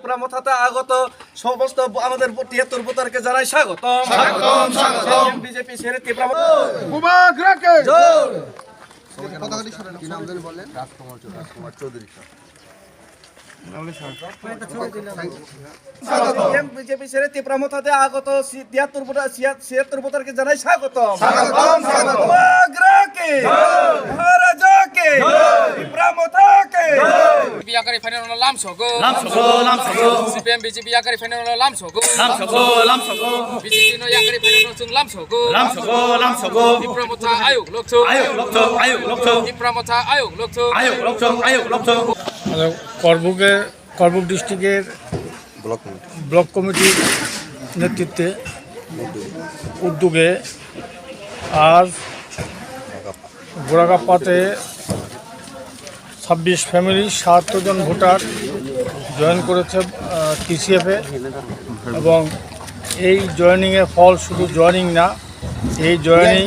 ত্রিপুরা মথাতে আগত সমস্ত আমাদের ৭৩ ভোটারকে জানাই স্বাগত। বিজেপি ছেড়ে ত্রিপুরা বিজেপি ছেড়ে ত্রিপুরা মথাতে আগত ৭৩ ভোটারকে জানাই স্বাগত। Yakari Fenolo Lamsogo, CPM BJP Yakari Fenolo Lamsogo, BJP no Yakari Fenolo Lamsogo, Dipramota Ayuk Lokto, Dipramota Ayuk Lokto. Karbook ডিস্ট্রিক্টের ব্লক কমিটির নেতৃত্বে উদ্যোগে আজ গোড়াকাপ্পাতে ২৬ ফ্যামিলি ৭০ জন ভোটার জয়েন করেছে টিসিএফে এবং এই জয়েনিংয়ের ফল শুধু জয়েনিং না, এই জয়েনিং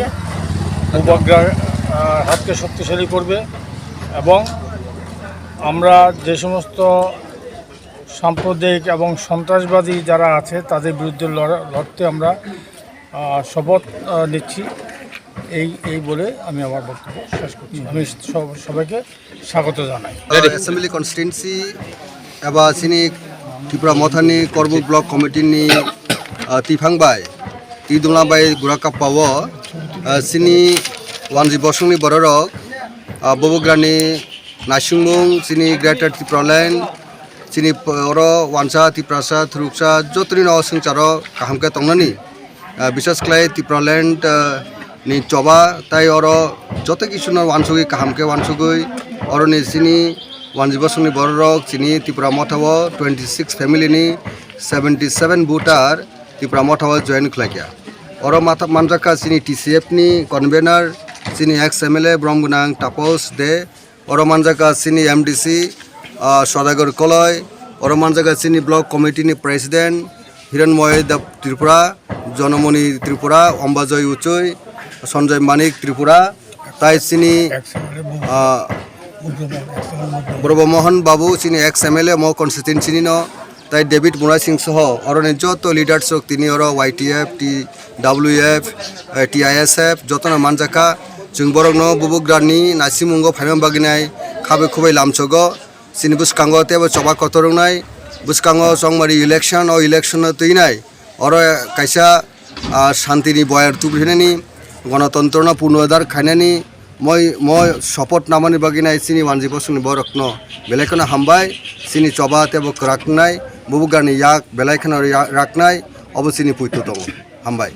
উপগ্রহ হাতকে শক্তিশালী করবে এবং আমরা যে সমস্ত সাম্প্রদায়িক এবং সন্ত্রাসবাদী যারা আছে তাদের বিরুদ্ধে লড়তে আমরা শপথ নিচ্ছি। এই বলে আমি আমার বক্তব্য শেষ করছি। আমি সবাইকে স্বাগত জানাই। এসেম্বলি কনস্টিটুয়েন্সি एबा सिनी त्रिपुरा मथानि करबुक ब्लक कमिटिनि तिफांबाय तिदुंलाबाय गुराकाप्पाव सिनी वानजि बसुंनि बररक बबग्रानि नासिंमुं सिनी ग्रेटर त्रिपुरालैंड सिनी अर वानसा त्रिपुरासा थुरुकसा जतनि न संचारो काहामके तंगनानि विशेष क्लाय त्रिपुरालैंड नि चबा ताई अर जत किसुन वानसुगै काहामके वानसुगै अरनि सिनी वानजिबसुंनि बररक सिनी Tripura मथाव 26 family 77 voter Tripura मथाव join खलाइया और मानजाका सिनी टीसीएफ नि कन्वेनर सिनी एक्स एमएलए ब्रह्मगुनां तापस दे और मानजाका सिनी एमडीसी सदागर कलय और मानजाका सिनी ब्लक कमिटी नि प्रेसिडेंट हिरणमय देव त्रिपुरा जनमणि त्रिपुरा अम्बाजय उचय संजय मानिक त्रिपुरा ताई सिनी ब्रह्ममोहन बाबू सिनी एक्स एमएलए मो कन्स्टिट्युएंसी न ताई डेविड मुराई सिंह सह और जत लिडार्स तीन और वाईटीएफ TWF TISF जतना मानजाका जों बरगनो बुबुग्रानि नासिमुंग फाइनाम बागिनाय खाबे खुबै लामचग सिनी बुसकांग तेबो चबा कतरंनाय बुसकांग संमारी इलेक्शन और इलेक्शन तैनाय और कायसा शांतिनि बयार तुब्रिनानि गणतंत्रना पुनरुद्धार खायनानि मैं शपथ नामानि बागिनाय सिनी वानजि बसुंनि बरकनो बेलायखनो हामबाय सिनी चबा तेबो राखनाय बुबुगानि याक बेलायखनो राखनाय अब सिनी पुइतो दङ हामबाय।